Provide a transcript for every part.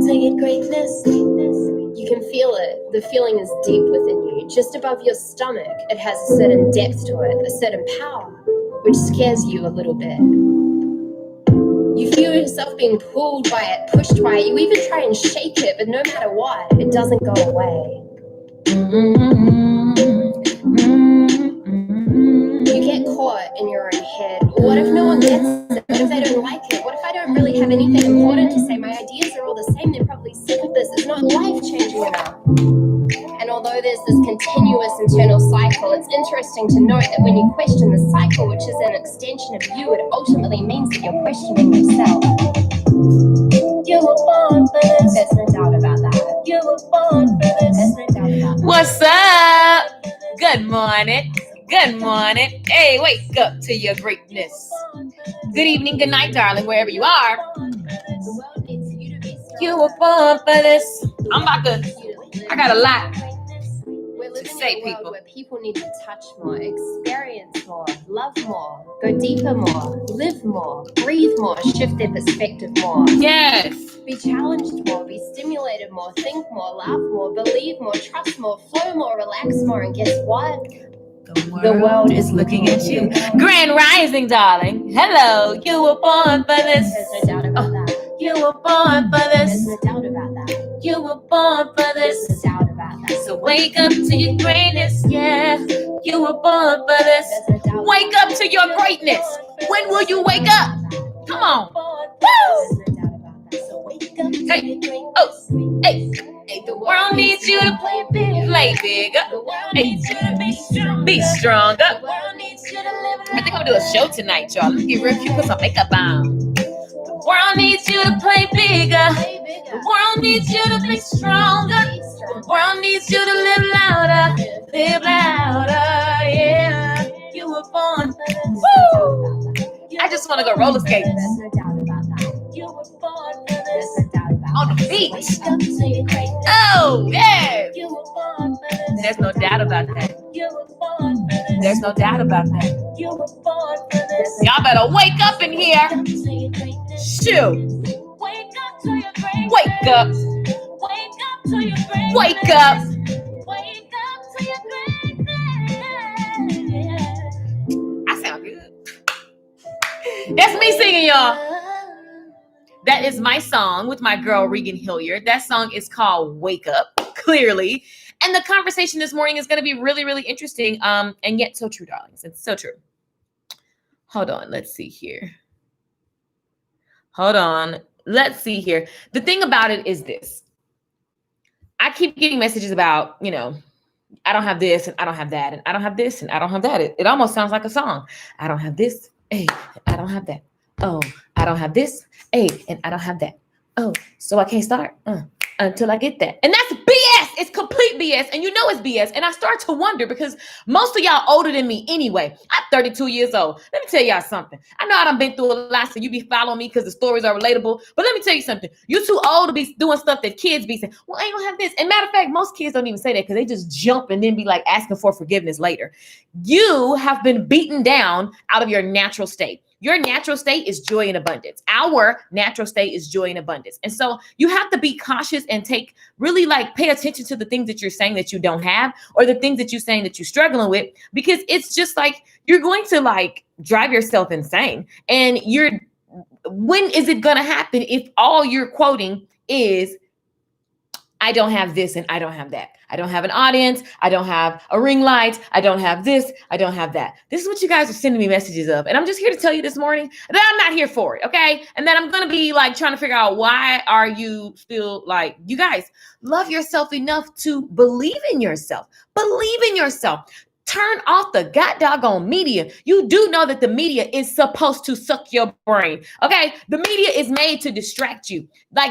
it greatness? You can feel it. The feeling is deep within you. Just above your stomach, it has a certain depth to it, a certain power, which scares you a little bit. You feel yourself being pulled by it, pushed by it. You even try and shake it, but no matter what, it doesn't go away. You get caught in your own head. What if no one gets it? What if they don't like it? What if I don't really have anything important to say? My ideas are all the same. They're probably sick of this. It's not life-changing enough. And although there's this continuous internal cycle, it's interesting to note that when you question the cycle, which is an extension of you, it ultimately means that you're questioning yourself. You were born for this. There's no doubt about that. You were born for this. There's no doubt about that. What's up? Good morning. Good morning. Hey, wake up to your greatness. Good evening, good night, darling, wherever you are. You were born for this. I got a lot to say, people. Where people need to touch more, experience more, love more, go deeper more, live more, breathe more, shift their perspective more. Yes. Be challenged more, be stimulated more, think more, laugh more, believe more, trust more, flow more, relax more, and guess what? The world is looking at you. Grand rising, darling. Hello. You were born for this. There's no doubt about that. You were born for this. There's no doubt about that. You were born for this. There's no doubt about that. So wake up to your greatness, yeah. You were born for this. There's no doubt. Wake up to your greatness. When will you wake up? Come on. Woo! There's no doubt about that. So wake up to Hey. your greatness. Oh. Hey. Hey. The world needs you to play big. Play bigger. The world Hey. needs you to be strong. Be stronger. The world needs you to live. I think I'm gonna do a show tonight, y'all. Let me get real cute, put some makeup on. The world needs you to play bigger. The world needs you to be stronger. The world needs you to live louder. Live louder, yeah. You were born. Woo! I just want to go roller skating. There's no doubt about that. You were born for There's this. no doubt about On the that. beach. Wake up to your greatness. Oh, yeah. You were born for this. There's no doubt about that. You were born for this. There's no doubt about that. You were born for this. Y'all better wake up in here. Wake up to your greatness. Shoot. Wake up to your greatness. Wake up. Wake up to your greatness. Wake up. Wake up to your greatness. I sound good. That's me singing, y'all. That is my song with my girl Regan Hilliard. That song is called Wake Up, clearly. And the conversation this morning is going to be really, really interesting. And yet so true, darlings. It's so true. Hold on. Let's see here. Hold on. Let's see here. The thing about it is this. I keep getting messages about, I don't have this and I don't have that and I don't have this and I don't have that. It almost sounds like a song. I don't have this. Hey, I don't have that. Oh, I don't have this. Hey, and I don't have that. Oh, so I can't start until I get that. And that's BS. It's complete BS. And you know it's BS. And I start to wonder because most of y'all older than me anyway. I'm 32 years old. Let me tell y'all something. I know I done been through a lot, so you be following me because the stories are relatable. But let me tell you something. You're too old to be doing stuff that kids be saying, well, I ain't gonna have this. And matter of fact, most kids don't even say that because they just jump and then be like asking for forgiveness later. You have been beaten down out of your natural state. Your natural state is joy and abundance. Our natural state is joy and abundance. And so you have to be cautious and pay attention to the things that you're saying that you don't have or the things that you're saying that you're struggling with, because it's just like you're going to drive yourself insane. And when is it going to happen if all you're quoting is, I don't have this and I don't have that. I don't have an audience. I don't have a ring light. I don't have this. I don't have that. This is what you guys are sending me messages of. And I'm just here to tell you this morning that I'm not here for it. Okay. And then I'm going to be trying to figure out why are you still you guys love yourself enough to believe in yourself. Believe in yourself. Turn off the doggone media. You do know that the media is supposed to suck your brain. Okay. The media is made to distract you.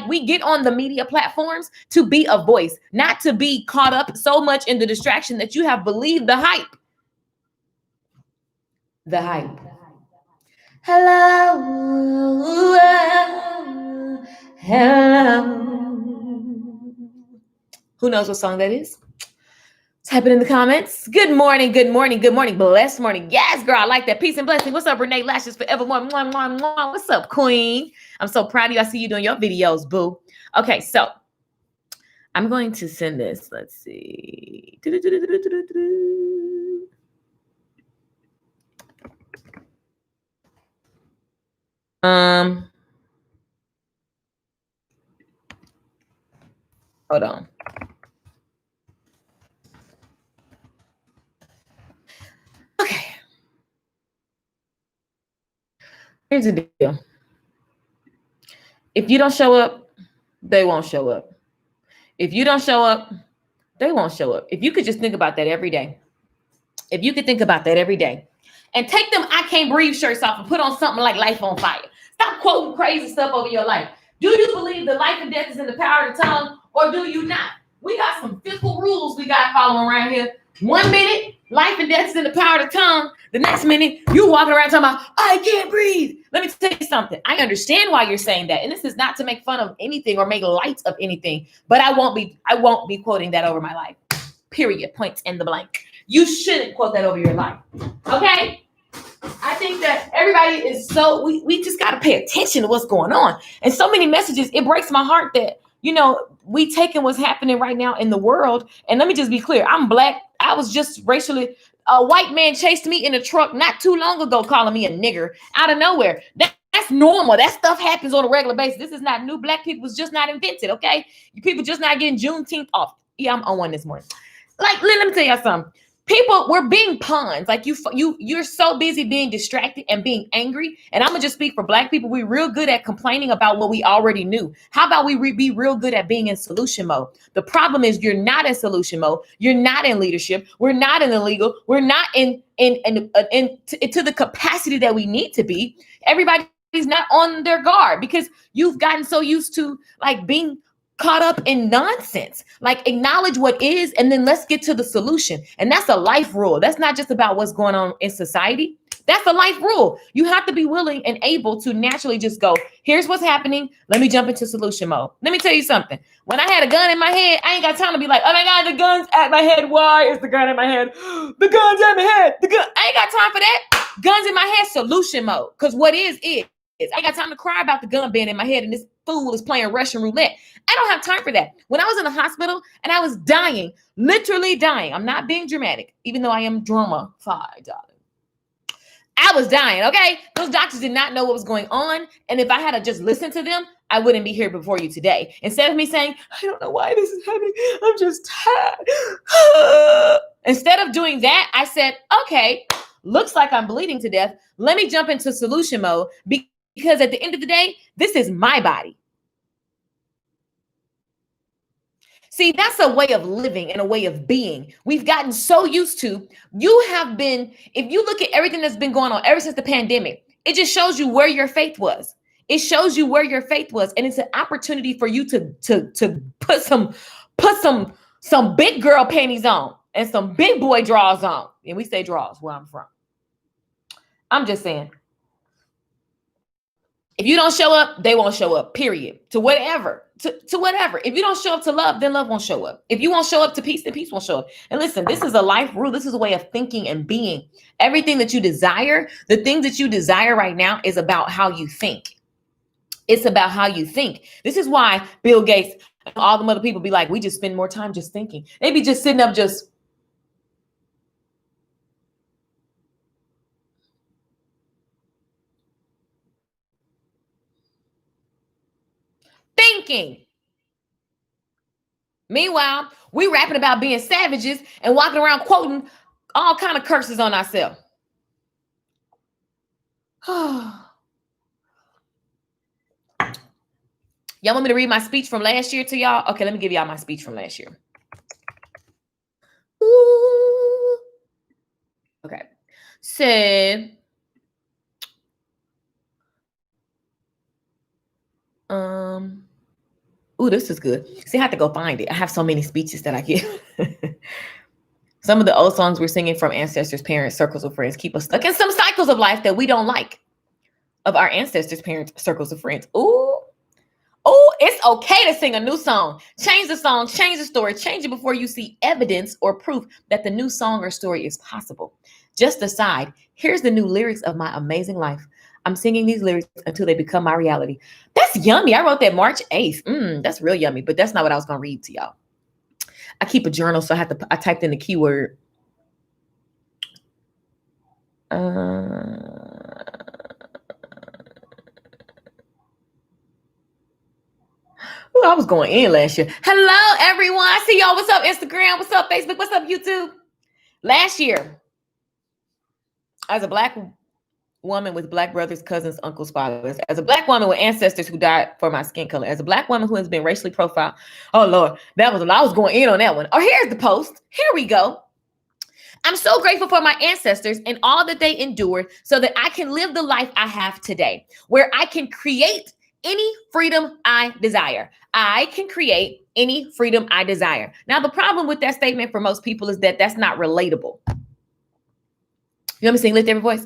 We get on the media platforms to be a voice, not to be caught up so much in the distraction that you have believed the hype. The hype. Hello. Hello. Who knows what song that is? Type it in the comments. Good morning, good morning, good morning. Blessed morning. Yes, girl, I like that. Peace and blessing. What's up, Renee Lashes Forevermore? Mwah, mwah, mwah. What's up, Queen? I'm so proud of you. I see you doing your videos, boo. Okay, so I'm going to send this. Let's see. Hold on. Okay. Here's the deal. If you don't show up, they won't show up. If you don't show up, they won't show up. If you could just think about that every day. If you could think about that every day and take them I can't breathe shirts off and put on something like Life on Fire. Stop quoting crazy stuff over your life. Do you believe that life and death is in the power of the tongue, or do you not? We got some fickle rules we got following around here. 1 minute, life and death is in the power of the tongue. The next minute, you walking around talking about, I can't breathe. Let me tell you something. I understand why you're saying that. And this is not to make fun of anything or make light of anything, but I won't be quoting that over my life. Period. Point in the blank. You shouldn't quote that over your life. Okay? I think that everybody is so, we just got to pay attention to what's going on. And so many messages, it breaks my heart that, we taking what's happening right now in the world. And let me just be clear. I'm Black. I was just racially, a white man chased me in a truck not too long ago, calling me a nigger out of nowhere. That's normal. That stuff happens on a regular basis. This is not new. Black people was just not invented. Okay. You people just not getting Juneteenth off. Yeah, I'm on one this morning. Like, let me tell you something. People, we're being pawns. Like you're so busy being distracted and being angry. And I'm gonna just speak for Black people. We're real good at complaining about what we already knew. How about we be real good at being in solution mode? The problem is you're not in solution mode. You're not in leadership. We're not in the legal. We're not in to the capacity that we need to be. Everybody's not on their guard because you've gotten so used to like being caught up in nonsense. Like acknowledge what is, and then let's get to the solution. And that's a life rule. That's not just about what's going on in society. That's a life rule. You have to be willing and able to naturally just go, here's what's happening. Let me jump into solution mode. Let me tell you something. When I had a gun in my head, I ain't got time to be like, oh my God, the gun's at my head. Why is the gun in my head? The gun's at my head. I ain't got time for that. Guns in my head, solution mode. Because what is. I ain't got time to cry about the gun being in my head and this fool is playing Russian roulette. I don't have time for that. When I was in the hospital and I was dying, literally dying. I'm not being dramatic, even though I am drama-fied, darling. I was dying, okay? Those doctors did not know what was going on. And if I had to just listen to them, I wouldn't be here before you today. Instead of me saying, I don't know why this is happening. I'm just tired. Instead of doing that, I said, okay, looks like I'm bleeding to death. Let me jump into solution mode because at the end of the day, this is my body. See, that's a way of living and a way of being. We've gotten so used to, if you look at everything that's been going on ever since the pandemic, it just shows you where your faith was. It shows you where your faith was. And it's an opportunity for you to put some big girl panties on and some big boy drawers on. And we say drawers where I'm from. I'm just saying. If you don't show up, they won't show up, period. To whatever. To whatever. If you don't show up to love, then love won't show up. If you won't show up to peace, then peace won't show up. And listen, this is a life rule. This is a way of thinking and being. Everything that you desire, the things that you desire right now is about how you think. It's about how you think. This is why Bill Gates and all the other people be like, we just spend more time just thinking. They be just sitting up just thinking. Meanwhile, we rapping about being savages and walking around quoting all kind of curses on ourselves. Y'all want me to read my speech from last year to y'all? Okay, let me give y'all my speech from last year. Ooh. Okay. So, ooh, this is good. See, I have to go find it. I have so many speeches that I give. Some of the old songs we're singing from ancestors, parents, circles of friends keep us stuck in some cycles of life that we don't like. Of our ancestors, parents, circles of friends. Ooh. Oh, It's okay to sing a new song. Change the song, change the story, change it before you see evidence or proof that the new song or story is possible. Just aside, here's the new lyrics of my amazing life. I'm singing these lyrics until they become my reality. That's yummy. I wrote that March 8th. That's real yummy, but that's not what I was going to read to y'all. I keep a journal, so I typed in the keyword. I was going in last year. Hello, everyone. I see y'all. What's up, Instagram? What's up, Facebook? What's up, YouTube? Last year, as a Black woman with Black brothers, cousins, uncles, fathers, as a Black woman with ancestors who died for my skin color, as a Black woman who has been racially profiled. Oh, Lord, I was going in on that one. Oh, here's the post. Here we go. I'm so grateful for my ancestors and all that they endured so that I can live the life I have today, where I can create any freedom I desire. I can create any freedom I desire. Now, the problem with that statement for most people is that that's not relatable. You want me to sing Lift Every Voice?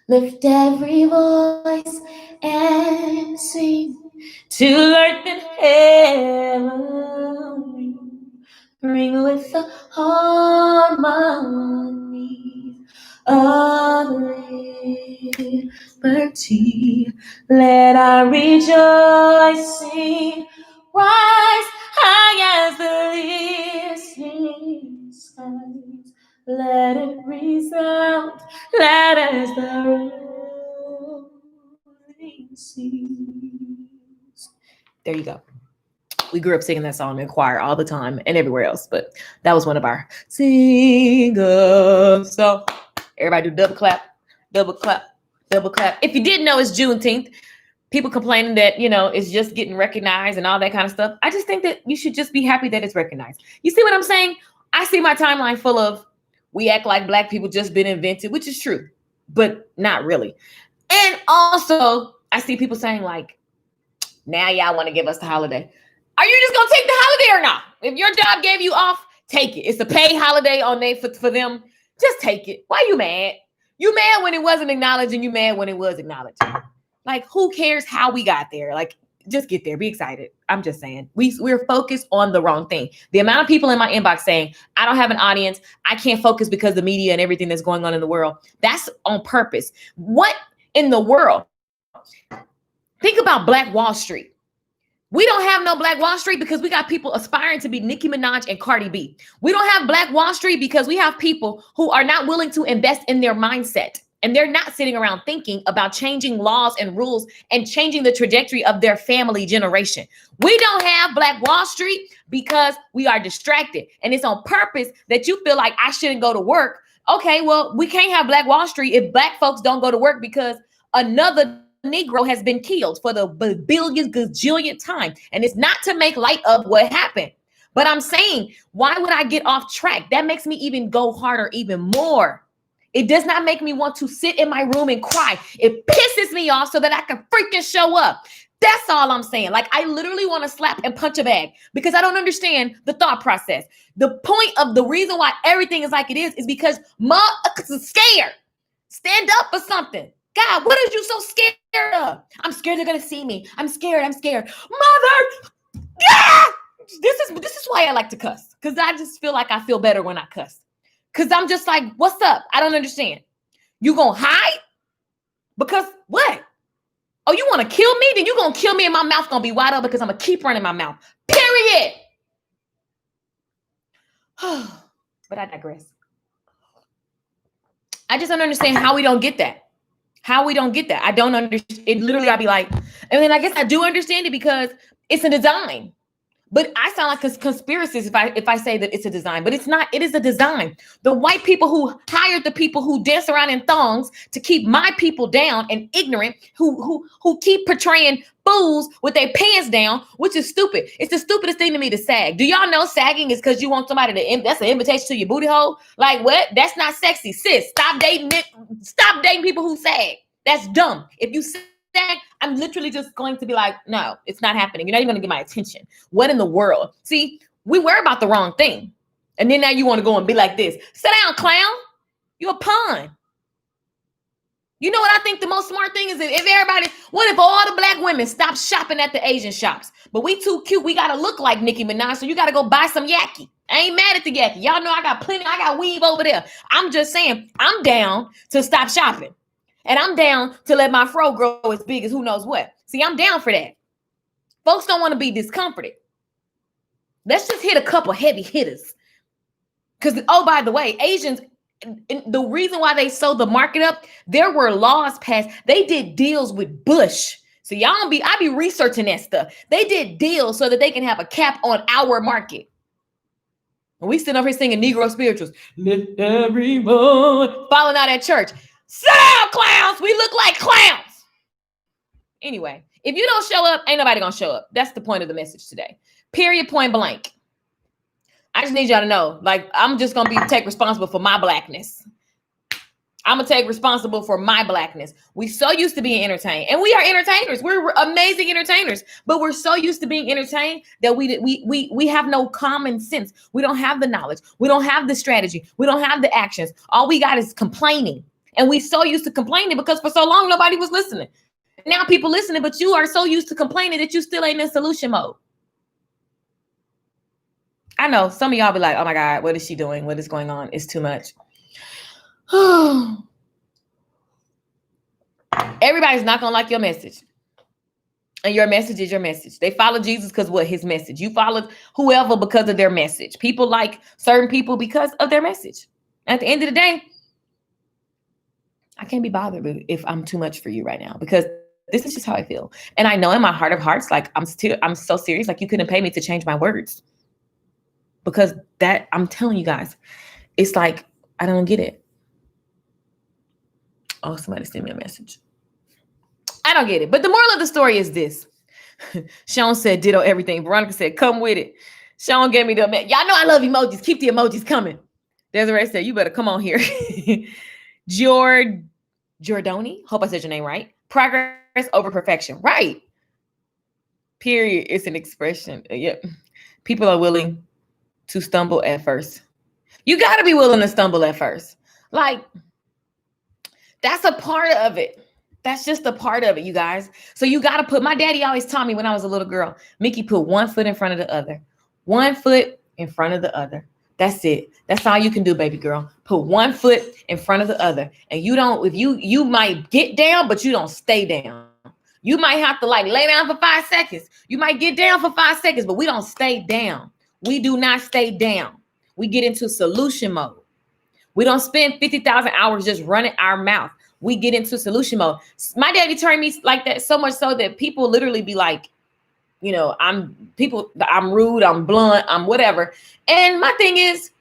Lift every voice and sing to earth and heaven. Ring with the harmony of liberty. Let our rejoicing rise high as the listening skies. Let it resound loud as the rolling seas. There you go. We grew up singing that song in choir all the time and everywhere else, but that was one of our sing a song. Everybody do double clap, double clap, double clap. If you didn't know, it's Juneteenth. People complaining that, it's just getting recognized and all that kind of stuff. I just think that you should just be happy that it's recognized. You see what I'm saying? I see my timeline full of, we act like Black people just been invented, which is true, but not really. And also, I see people saying like, now y'all want to give us the holiday. Are you just going to take the holiday or not? If your job gave you off, take it. It's a paid holiday on there for them. Just take it. Why you mad? You mad when it wasn't acknowledged and you mad when it was acknowledged. Like, who cares how we got there? Like, just get there. Be excited. I'm just saying. We're focused on the wrong thing. The amount of people in my inbox saying, I don't have an audience. I can't focus because the media and everything that's going on in the world. That's on purpose. What in the world? Think about Black Wall Street. We don't have no Black Wall Street because we got people aspiring to be Nicki Minaj and Cardi B. We don't have Black Wall Street because we have people who are not willing to invest in their mindset. And they're not sitting around thinking about changing laws and rules and changing the trajectory of their family generation. We don't have Black Wall Street because we are distracted. And it's on purpose that you feel like I shouldn't go to work. Okay, well, we can't have Black Wall Street if Black folks don't go to work because another Negro has been killed for the billionth gazillionth time. And it's not to make light of what happened. But I'm saying, why would I get off track? That makes me even go harder even more. It does not make me want to sit in my room and cry. It pisses me off so that I can freaking show up. That's all I'm saying. Like, I literally want to slap and punch a bag because I don't understand the thought process. The point of the reason why everything is like it is because motherfuckers are scared. Stand up for something. God, what are you so scared of? I'm scared they're gonna see me. I'm scared. Mother, yeah! This is why I like to cuss. Because I just feel like I feel better when I cuss. Because I'm just like, what's up? I don't understand. You gonna hide? Because what? Oh, you want to kill me? Then you gonna kill me and my mouth gonna be wide open because I'm gonna keep running my mouth. Period. But I digress. I just don't understand how we don't get that. I don't understand. It literally, I'd be like, and then I guess I do understand it because it's a design. But I sound like a conspiracist if I say that it's a design, but it's not. It is a design. The white people who hired the people who dance around in thongs to keep my people down and ignorant, who keep portraying fools with their pants down, which is stupid. It's the stupidest thing to me to sag. Do y'all know sagging is because you want somebody to, that's an invitation to your booty hole? Like what? That's not sexy. Sis, stop dating it. Stop dating people who sag. That's dumb. If you sag, I'm literally just going to be like, no, it's not happening. You're not even going to get my attention. What in the world? See, we worry about the wrong thing. And then now you want to go and be like this. Sit down, clown. You're a pawn. You know what I think the most smart thing is? If everybody, what if all the black women stop shopping at the Asian shops? But we too cute. We got to look like Nicki Minaj. So you got to go buy some yaki. I ain't mad at the yaki. Y'all know I got plenty. I got weave over there. I'm just saying I'm down to stop shopping. And I'm down to let my fro grow as big as who knows what. See, I'm down for that. Folks don't want to be discomforted. Let's just hit a couple heavy hitters. Because, oh, by the way, Asians, the reason why they sold the market up, there were laws passed. They did deals with Bush. So I be researching that stuff. They did deals so that they can have a cap on our market. And we sitting over here singing Negro spirituals. Let everyone falling out at church. Sit down, clowns. We look like clowns. Anyway, if you don't show up, ain't nobody gonna show up. That's the point of the message today. Period, point blank. I just need y'all to know, like, I'm just going to take responsible for my blackness. I'm going to take responsible for my blackness. We so used to being entertained, and we are entertainers. We're amazing entertainers, but we're so used to being entertained that we have no common sense. We don't have the knowledge. We don't have the strategy. We don't have the actions. All we got is complaining. And we so used to complaining because for so long, nobody was listening. Now people listening, but you are so used to complaining that you still ain't in solution mode. I know some of y'all be like, oh my God, what is she doing? What is going on? It's too much. Everybody's not going to like your message. And your message is your message. They follow Jesus because what? His message. You followed whoever because of their message. People like certain people because of their message. At the end of the day, I can't be bothered if I'm too much for you right now because this is just how I feel. And I know in my heart of hearts, like I'm so serious. Like you couldn't pay me to change my words. Because that, I'm telling you guys, it's like, I don't get it. Oh, somebody sent me a message. I don't get it. But the moral of the story is this. Sean said, ditto everything. Veronica said, come with it. Sean gave me the, y'all know I love emojis. Keep the emojis coming. Desiree said, you better come on here. Giordoni, hope I said your name right. Progress over perfection. Right. Period. It's an expression. Yep. People are willing to stumble at first. You got to be willing to stumble at first. Like, that's a part of it. That's just a part of it, you guys. So you got to put, my daddy always taught me when I was a little girl, Mickey, put one foot in front of the other. One foot in front of the other. That's it. That's all you can do, baby girl. Put one foot in front of the other. And you don't, if you might get down, but you don't stay down. You might have to like lay down for 5 seconds. You might get down for 5 seconds, but we don't stay down. We do not stay down. We get into solution mode. We don't spend 50,000 hours just running our mouth. We get into solution mode. My daddy turned me like that so much so that people literally be like, you know, I'm rude, I'm blunt, I'm whatever. And my thing is,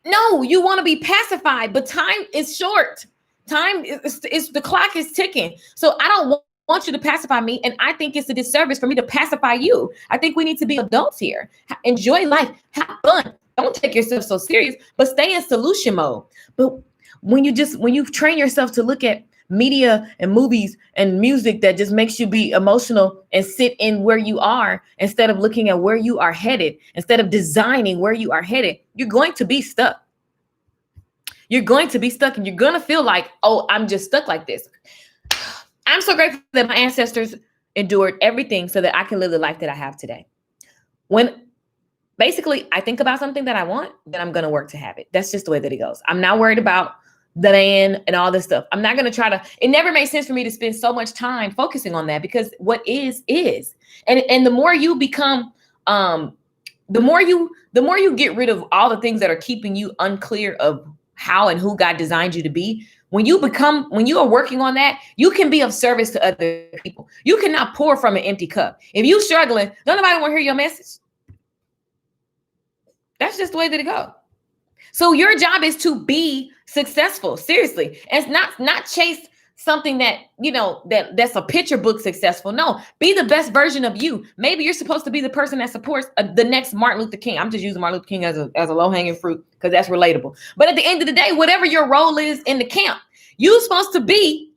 no, you want to be pacified, but time is short. Time is the clock is ticking. So I don't want you to pacify me. And I think it's a disservice for me to pacify you. I think we need to be adults here. Enjoy life. Have fun. Don't take yourself so serious, but stay in solution mode. But when you train yourself to look at media and movies and music that just makes you be emotional and sit in where you are instead of looking at where you are headed, instead of designing where you are headed, you're going to be stuck. You're going to be stuck and you're going to feel like, oh, I'm just stuck like this. I'm so grateful that my ancestors endured everything so that I can live the life that I have today. When basically I think about something that I want, then I'm going to work to have it. That's just the way that it goes. I'm not worried about the land and all this stuff. I'm not going to try to, it never made sense for me to spend so much time focusing on that because what is. And the more you become, the more you get rid of all the things that are keeping you unclear of how and who God designed you to be. When you are working on that, you can be of service to other people. You cannot pour from an empty cup. If you're struggling, don't nobody want to hear your message. That's just the way that it goes. So your job is to be successful, seriously, and not chase something that, you know, that's a picture book successful. No, be the best version of you. Maybe you're supposed to be the person that supports the next Martin Luther King. I'm just using Martin Luther King as a low-hanging fruit because that's relatable. But at the end of the day, whatever your role is in the camp, you're supposed to be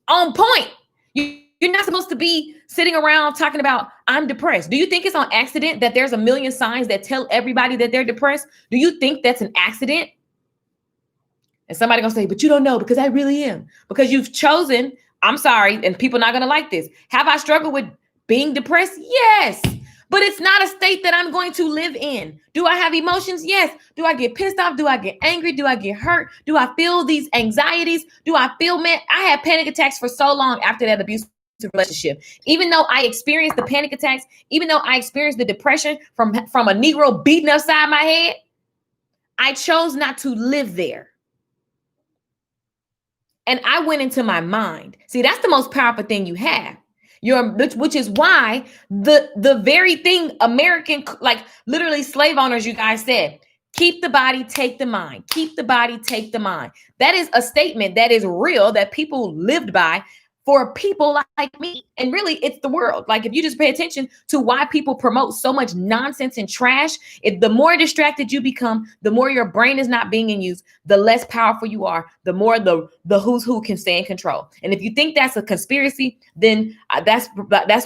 on point. You're not supposed to be sitting around talking about, I'm depressed. Do you think it's on accident that there's a million signs that tell everybody that they're depressed? Do you think that's an accident? And somebody gonna say, but you don't know because I really am. Because you've chosen, I'm sorry, and people not gonna like this. Have I struggled with being depressed? Yes. But it's not a state that I'm going to live in. Do I have emotions? Yes. Do I get pissed off? Do I get angry? Do I get hurt? Do I feel these anxieties? Do I feel, man, I had panic attacks for so long after that abusive relationship. Even though I experienced the panic attacks, even though I experienced the depression from a Negro beating upside my head, I chose not to live there. And I went into my mind. See, that's the most powerful thing you have. Which is why the very thing American, like literally slave owners, you guys said, keep the body, take the mind. Keep the body, take the mind. That is a statement that is real, that people lived by for people like me. And really, it's the world. Like, if you just pay attention to why people promote so much nonsense and trash, the more distracted you become, the more your brain is not being in use, the less powerful you are, the more the who's who can stay in control. And if you think that's a conspiracy, then that's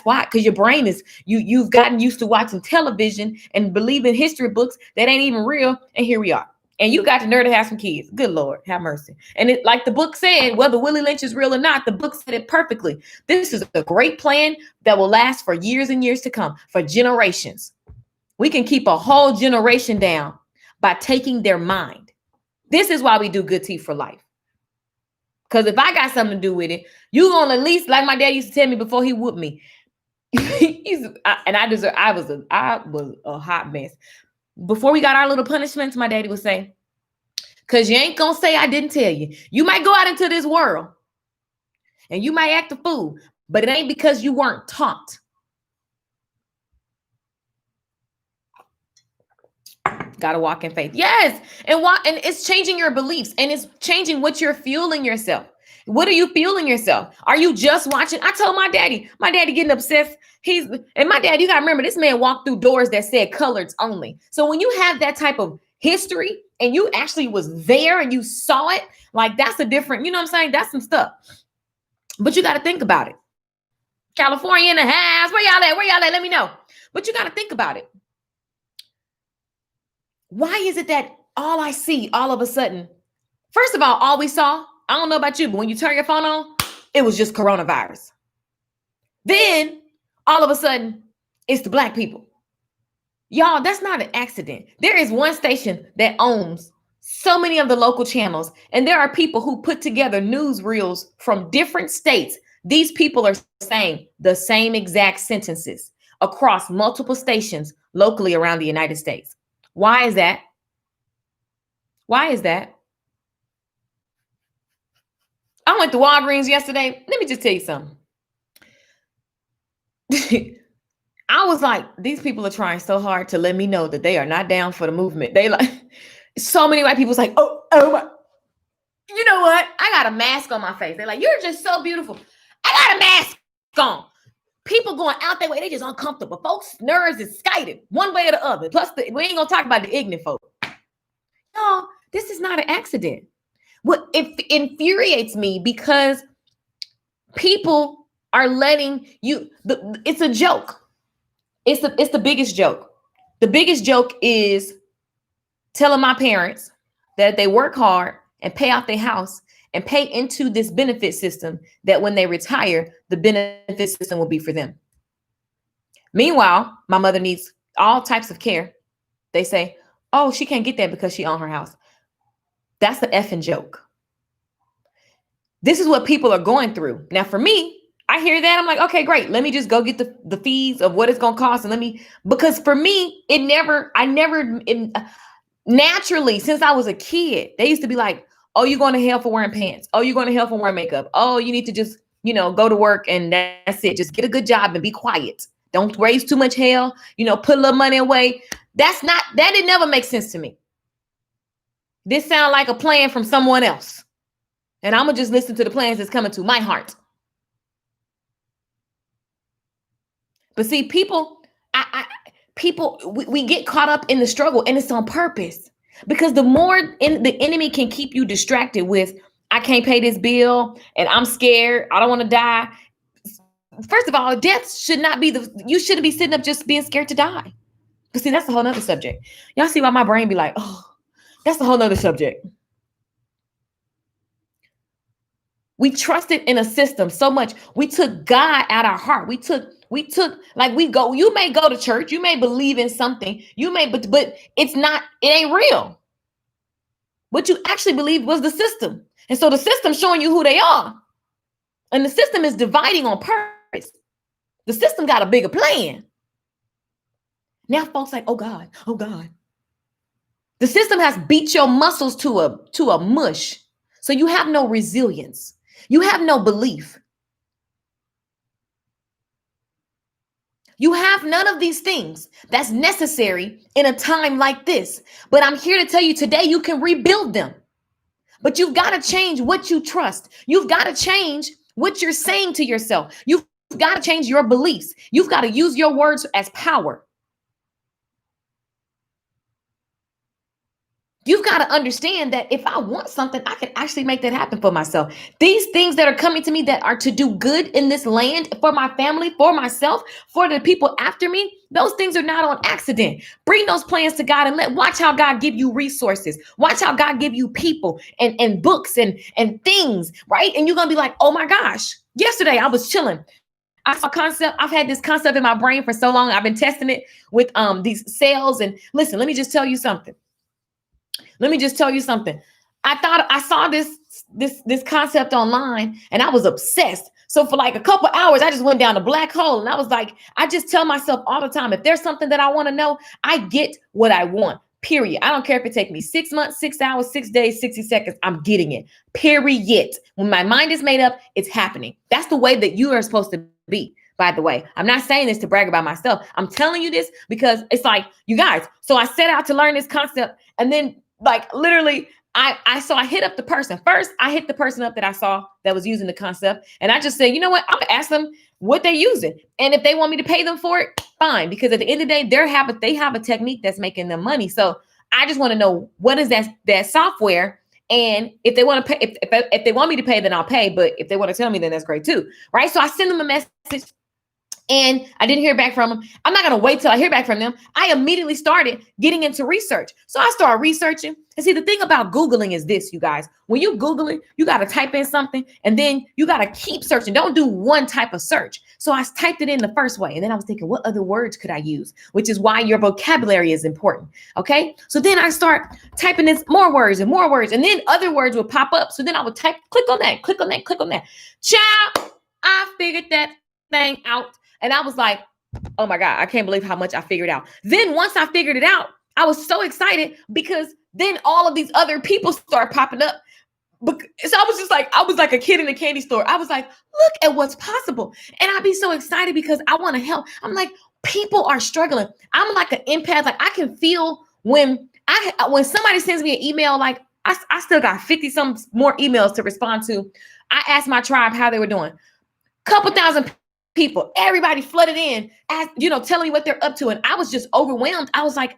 why, because your brain is, you've gotten used to watching television and believing history books that ain't even real. And here we are. And you got the nerve to have some kids. Good Lord, have mercy. And it, like the book said, whether Willie Lynch is real or not, the book said it perfectly. This is a great plan that will last for years and years to come, for generations. We can keep a whole generation down by taking their mind. This is why we do Good Tea for Life. Because if I got something to do with it, you gonna at least, like my dad used to tell me before he whooped me. I was a hot mess. Before we got our little punishments, my daddy would say, because you ain't gonna say I didn't tell you. You might go out into this world and you might act a fool, but it ain't because you weren't taught. Gotta walk in faith. Yes. And it's changing your beliefs, and it's changing what you're fueling yourself. What are you fueling yourself? Are you just watching? I told my daddy getting obsessed. And my dad, you gotta remember, this man walked through doors that said coloreds only. So when you have that type of history and you actually was there and you saw it, like, that's a different, you know what I'm saying? That's some stuff. But you got to think about it. California in the house. Where y'all at? Where y'all at? Let me know. But you got to think about it. Why is it that all I see all of a sudden, first of all we saw, I don't know about you, but when you turn your phone on, it was just coronavirus. Then all of a sudden, it's the Black people. Y'all, that's not an accident. There is one station that owns so many of the local channels, and there are people who put together news reels from different states. These people are saying the same exact sentences across multiple stations locally around the United States. Why is that? Why is that? I went to Walgreens yesterday. Let me just tell you something. I was like, these people are trying so hard to let me know that they are not down for the movement. They like, so many white people's like, oh my, you know what? I got a mask on my face. They're like, you're just so beautiful. I got a mask on. People going out their way, they just uncomfortable. Folks' nerves is skited one way or the other. Plus, we ain't gonna talk about the ignorant folk. No, this is not an accident. What it infuriates me, because people are letting you. It's a joke. It's the biggest joke. The biggest joke is telling my parents that they work hard and pay off their house and pay into this benefit system, that when they retire, the benefit system will be for them. Meanwhile, my mother needs all types of care. They say, oh, she can't get that because she owns her house. That's the effing joke. This is what people are going through. Now, for me, I hear that. I'm like, okay, great. Let me just go get the fees of what it's going to cost. And because for me, naturally, since I was a kid, they used to be like, oh, you're going to hell for wearing pants. Oh, you're going to hell for wearing makeup. Oh, you need to just, go to work and that's it. Just get a good job and be quiet. Don't raise too much hell. Put a little money away. That didn't never make sense to me. This sounds like a plan from someone else. And I'm going to just listen to the plans that's coming to my heart. But see, we get caught up in the struggle, and it's on purpose, because the more the enemy can keep you distracted with, I can't pay this bill and I'm scared, I don't want to die. First of all, death should not be you shouldn't be sitting up just being scared to die. But see, that's a whole nother subject. Y'all see why my brain be like, oh, that's a whole nother subject. We trusted in a system so much. We took God out our heart. Like you may go to church, you may believe in something, but it ain't real. What you actually believed was the system. And so the system showing you who they are. And the system is dividing on purpose. The system got a bigger plan. Now folks like, oh God. The system has beat your muscles to a mush. So you have no resilience. You have no belief. You have none of these things that's necessary in a time like this. But I'm here to tell you today, you can rebuild them. But you've got to change what you trust. You've got to change what you're saying to yourself. You've got to change your beliefs. You've got to use your words as power. You've got to understand that if I want something, I can actually make that happen for myself. These things that are coming to me that are to do good in this land, for my family, for myself, for the people after me, those things are not on accident. Bring those plans to God and watch how God give you resources. Watch how God give you people and books and things, right? And you're going to be like, oh my gosh, yesterday I was chilling. I saw a concept. I've had this concept in my brain for so long. I've been testing it with these sales. And listen, let me just tell you something. I thought I saw this concept online and I was obsessed. So for like a couple hours, I just went down a black hole. And I was like, I just tell myself all the time, if there's something that I want to know, I get what I want, period. I don't care if it takes me 6 months, 6 hours, 6 days, 60 seconds. I'm getting it, period. When my mind is made up, it's happening. That's the way that you are supposed to be. By the way, I'm not saying this to brag about myself. I'm telling you this because it's like, you guys, so I set out to learn this concept and then like literally I hit up the person. First, I hit the person up that I saw that was using the concept. And I just said, you know what? I'm gonna ask them what they're using. And if they want me to pay them for it, fine. Because at the end of the day, they have a technique that's making them money. So I just want to know what is that software. And if they want to pay, if they want me to pay, then I'll pay. But if they want to tell me, then that's great too. Right. So I send them a message. And I didn't hear back from them. I'm not going to wait till I hear back from them. I immediately started getting into research. So I started researching. And see, the thing about Googling is this, you guys. When you Google it, you got to type in something and then you got to keep searching. Don't do one type of search. So I typed it in the first way. And then I was thinking, what other words could I use? Which is why your vocabulary is important. Okay. So then I start typing in more words. And then other words would pop up. So then I would type, click on that. Child, I figured that thing out. And I was like, oh my God, I can't believe how much I figured out. Then once I figured it out, I was so excited because then all of these other people start popping up. So I was like a kid in a candy store. I was like, look at what's possible. And I'd be so excited because I want to help. I'm like, people are struggling. I'm like an empath. Like I can feel when somebody sends me an email, like I still got 50 some more emails to respond to. I asked my tribe how they were doing. Couple thousand people, everybody flooded in, telling me what they're up to. And I was just overwhelmed. I was like,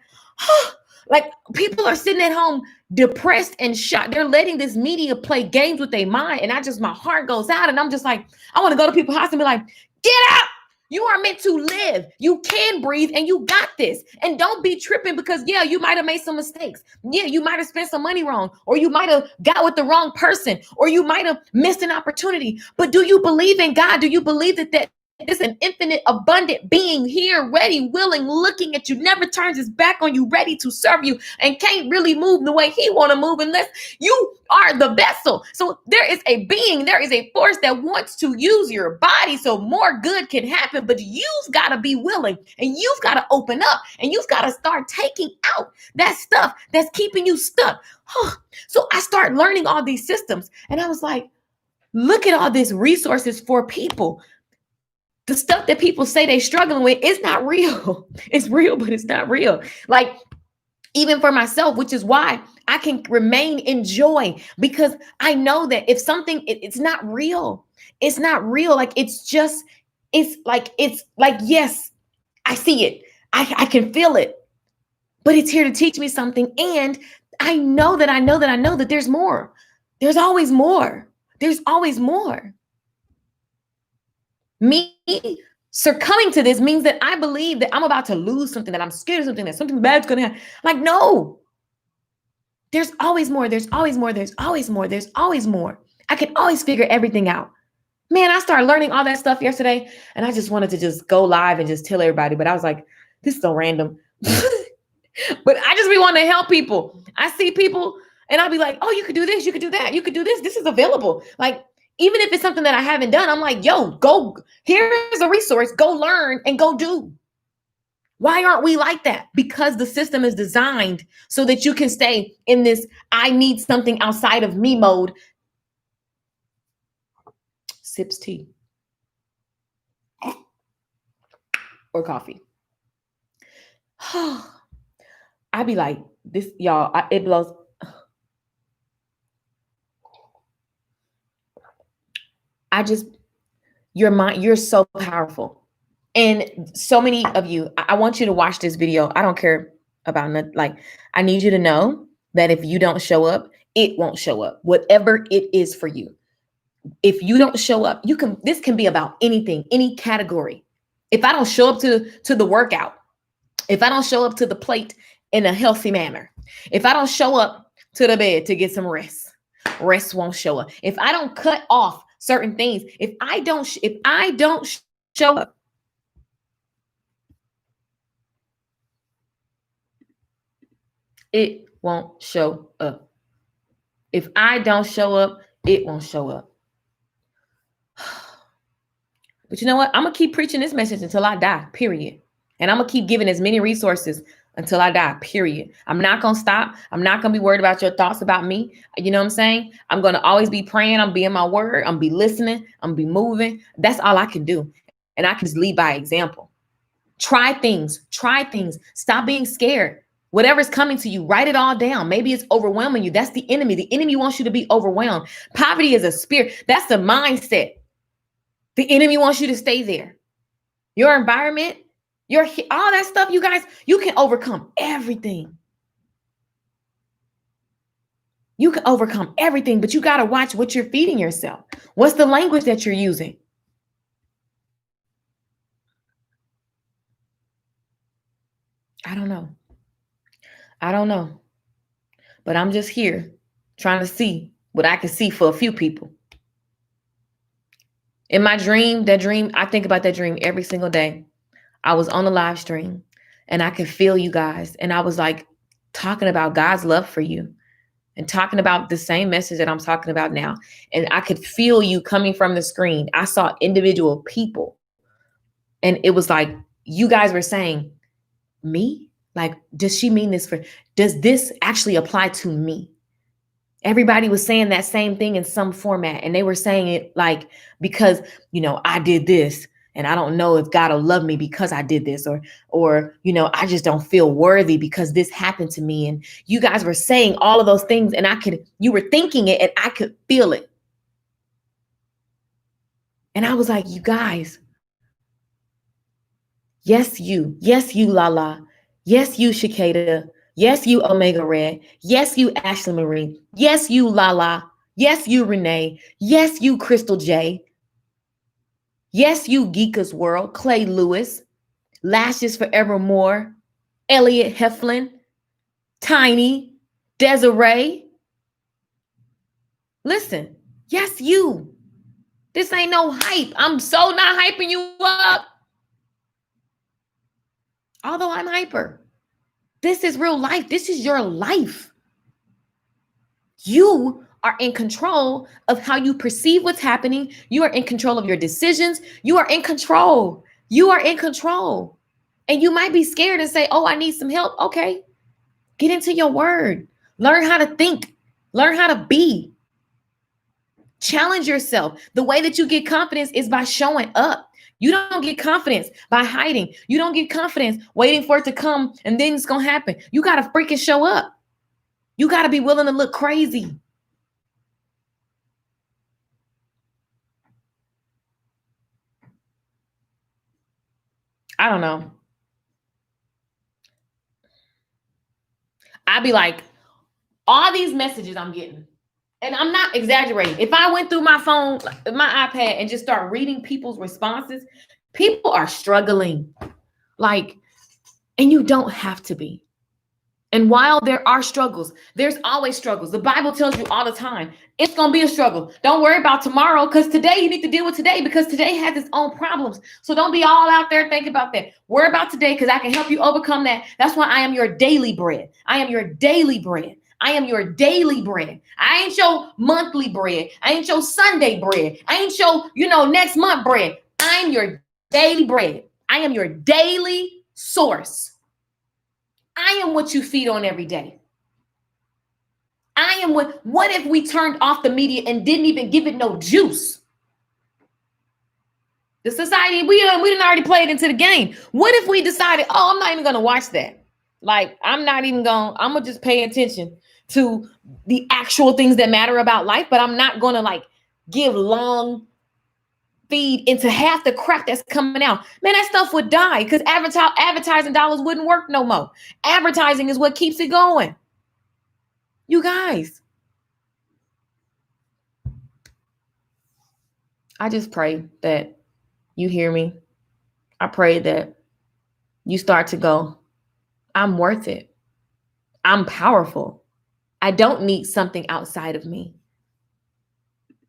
like people are sitting at home depressed and shocked. They're letting this media play games with their mind. And my heart goes out and I'm just like, I want to go to people's house and be like, get out. You are meant to live. You can breathe and you got this. And don't be tripping because you might have made some mistakes. Yeah, you might have spent some money wrong, or you might have got with the wrong person, or you might have missed an opportunity. But do you believe in God? Do you believe that there's an infinite, abundant being here, ready, willing, looking at you, never turns his back on you, ready to serve you, and can't really move the way he want to move unless you are the vessel. So there is a being, there is a force that wants to use your body so more good can happen, but you've got to be willing and you've got to open up and you've got to start taking out that stuff that's keeping you stuck. So I start learning all these systems and I was like, look at all these resources for people. The stuff that people say they're struggling with is not real. It's real, but it's not real. Like even for myself, which is why I can remain in joy because I know that if something, it's not real. It's not real. Like it's like, yes, I see it. I can feel it, but it's here to teach me something. And I know that there's more. There's always more. There's always more. Me succumbing to this means that I believe that I'm about to lose something, that I'm scared of something, that something bad's going to happen. Like, no, there's always more. There's always more. There's always more. There's always more. I can always figure everything out. Man, I started learning all that stuff yesterday, and I just wanted to just go live and just tell everybody. But I was like, this is so random. But I just be wanting to help people. I see people and I'll be like, oh, you could do this, you could do that, you could do this. This is available. Like, even if it's something that I haven't done, I'm like, yo, go, here's a resource, go learn and go do. Why aren't we like that? Because the system is designed so that you can stay in this I need something outside of me mode. Sips tea or coffee. I be like, this, y'all, it blows. Your mind, you're so powerful. And so many of you, I want you to watch this video. I don't care about nothing. Like, I need you to know that if you don't show up, it won't show up. Whatever it is for you. If you don't show up, this can be about anything, any category. If I don't show up to the workout, if I don't show up to the plate in a healthy manner, if I don't show up to the bed to get some rest won't show up. If I don't cut off certain things, if I don't show up, it won't show up. If I don't show up, it won't show up. But you know what? I'm going to keep preaching this message until I die, period. And I'm going to keep giving as many resources until I die, period. I'm not going to stop. I'm not going to be worried about your thoughts about me. You know what I'm saying? I'm going to always be praying. I'm being my word. I'm be listening. I'm be moving. That's all I can do. And I can just lead by example. Try things. Stop being scared. Whatever's coming to you, write it all down. Maybe it's overwhelming you. That's the enemy. The enemy wants you to be overwhelmed. Poverty is a spirit. That's the mindset. The enemy wants you to stay there. Your environment, all that stuff, you guys, you can overcome everything. You can overcome everything, but you got to watch what you're feeding yourself. What's the language that you're using? I don't know. But I'm just here trying to see what I can see for a few people. In my dream, I think about that dream every single day. I was on a live stream and I could feel you guys. And I was like talking about God's love for you and talking about the same message that I'm talking about now. And I could feel you coming from the screen. I saw individual people. And it was like, you guys were saying, me? Like, does this actually apply to me? Everybody was saying that same thing in some format. And they were saying it like, because, I did this and I don't know if God will love me because I did this, or, I just don't feel worthy because this happened to me. And you guys were saying all of those things and you were thinking it and I could feel it. And I was like, you guys, yes, you, Lala. Yes, you, Shakeda. Yes, you, Omega Red. Yes, you, Ashley Marie. Yes, you, Lala. Yes, you, Renee. Yes, you, Crystal J. Yes, you, Geeka's World. Clay Lewis. Lashes Forevermore. Elliot Heflin. Tiny. Desiree. Listen. Yes, you. This ain't no hype. I'm so not hyping you up. Although I'm hyper. This is real life. This is your life. You are in control of how you perceive what's happening. You are in control of your decisions. You are in control. And you might be scared and say, oh, I need some help. Okay. Get into your word. Learn how to think. Learn how to be. Challenge yourself. The way that you get confidence is by showing up. You don't get confidence by hiding. You don't get confidence waiting for it to come and then it's going to happen. You got to freaking show up. You got to be willing to look crazy. I don't know. I'd be like, all these messages I'm getting, and I'm not exaggerating. If I went through my phone, my iPad, and just start reading people's responses, people are struggling. Like, and you don't have to be. And while there are struggles, there's always struggles. The Bible tells you all the time, it's going to be a struggle. Don't worry about tomorrow, because today you need to deal with today, because today has its own problems. So don't be all out there thinking about that. Worry about today, because I can help you overcome that. That's why I am your daily bread. I am your daily bread. I am your daily bread. I ain't your monthly bread. I ain't your Sunday bread. I ain't your, next month bread. I'm your daily bread. I am your daily source. I am what you feed on every day. I am what if we turned off the media and didn't even give it no juice? The society, we didn't already play it into the game. What if we decided, I'm not even going to watch that. Like, I'm going to just pay attention to the actual things that matter about life, but I'm not going to give long feed into half the crap that's coming out. Man, that stuff would die because advertising dollars wouldn't work no more. Advertising is what keeps it going. You guys, I just pray that you hear me. I pray that you start to go, I'm worth it. I'm powerful. I don't need something outside of me.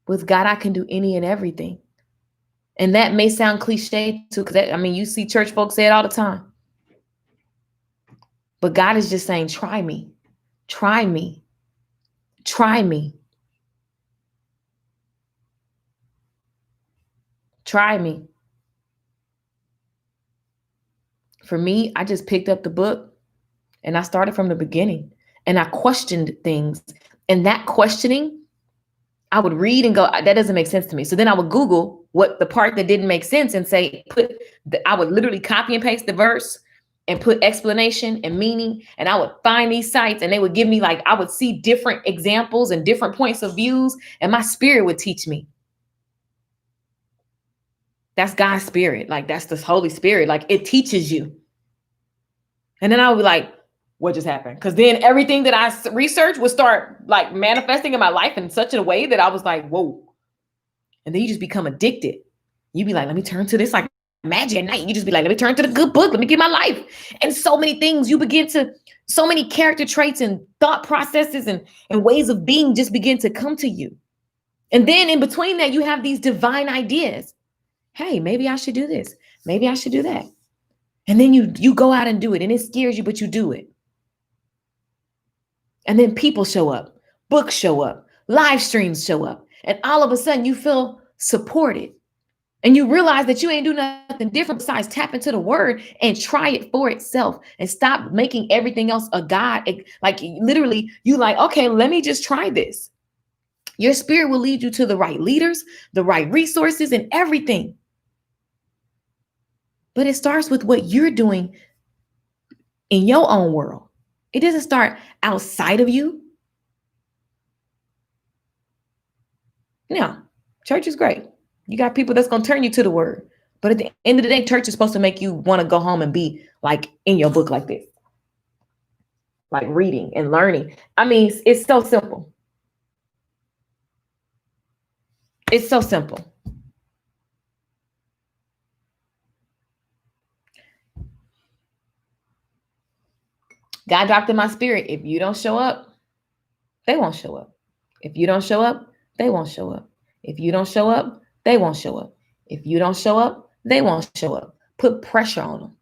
With God, I can do any and everything. And that may sound cliche too, because you see church folks say it all the time. But God is just saying, try me, try me, try me, try me. For me, I just picked up the book and I started from the beginning and I questioned things. And that questioning, I would read and go, that doesn't make sense to me. So then I would Google what the part that didn't make sense and say, I would literally copy and paste the verse and put explanation and meaning. And I would find these sites and they would give me I would see different examples and different points of views, and my spirit would teach me. That's God's spirit. That's the Holy Spirit. It teaches you. And then I would be like, what just happened? Because then everything that I researched would start manifesting in my life in such a way that I was like, whoa. And then you just become addicted. You be like, let me turn to this magic at night. You just be like, let me turn to the good book. Let me get my life. And so many things so many character traits and thought processes and ways of being just begin to come to you. And then in between that, you have these divine ideas. Hey, maybe I should do this. Maybe I should do that. And then you go out and do it, and it scares you, but you do it. And then people show up, books show up, live streams show up, and all of a sudden you feel supported. And you realize that you ain't do nothing different besides tap into the word and try it for itself and stop making everything else a God. Literally, okay, let me just try this. Your spirit will lead you to the right leaders, the right resources, and everything. But it starts with what you're doing in your own world. It doesn't start outside of you. Now, church is great. You got people that's going to turn you to the word. But at the end of the day, church is supposed to make you want to go home and be in your book like this. Reading and learning. It's so simple. It's so simple. God dropped in my spirit. If you don't show up, they won't show up. If you don't show up, they won't show up. If you don't show up, they won't show up. If you don't show up, they won't show up. Put pressure on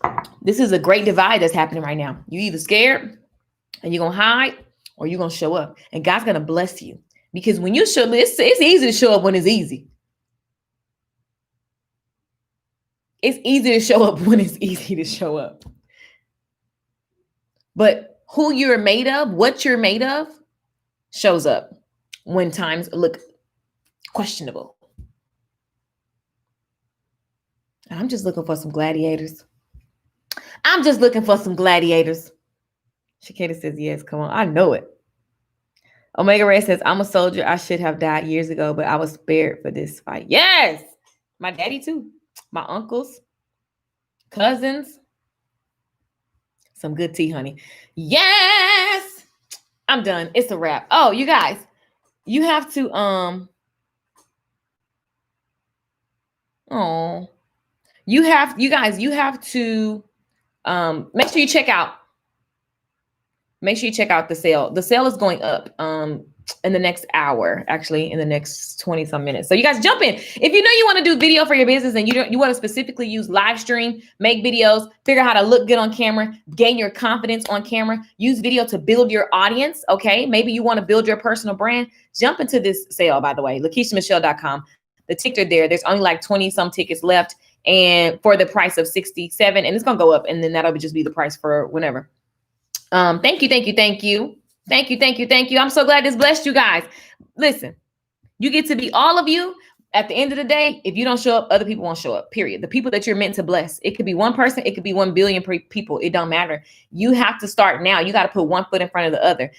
them. This is a great divide that's happening right now. You either scared and you're going to hide, or you're going to show up. And God's going to bless you. Because when you show up, it's easy to show up when it's easy. It's easy to show up when it's easy to show up. But who you're made of, what you're made of, shows up when times look questionable. I'm just looking for some gladiators. Shakita says, yes, come on. I know it. Omega Ray says, I'm a soldier. I should have died years ago, but I was spared for this fight. Yes. My daddy too. My uncles, cousins. Some good tea, honey. Yes. I'm done. It's a wrap. Oh, you guys, you have to, you have to Make sure you check out. Make sure you check out the sale. The sale is going up in the next hour, actually in the next 20 some minutes. So you guys jump in. If you know you want to do video for your business and you want to specifically use live stream, make videos, figure out how to look good on camera, gain your confidence on camera, use video to build your audience. Okay. Maybe you want to build your personal brand. Jump into this sale, by the way, LakeishaMichelle.com. The tickets are there. There's only like 20 some tickets left and for the price of 67, and it's going to go up. And then that'll just be the price for whenever. Thank you. I'm so glad this blessed you guys. Listen, you get to be all of you. At the end of the day, if you don't show up, other people won't show up, period. The people that you're meant to bless. It could be one person. It could be 1 billion people. It don't matter. You have to start now. You got to put one foot in front of the other.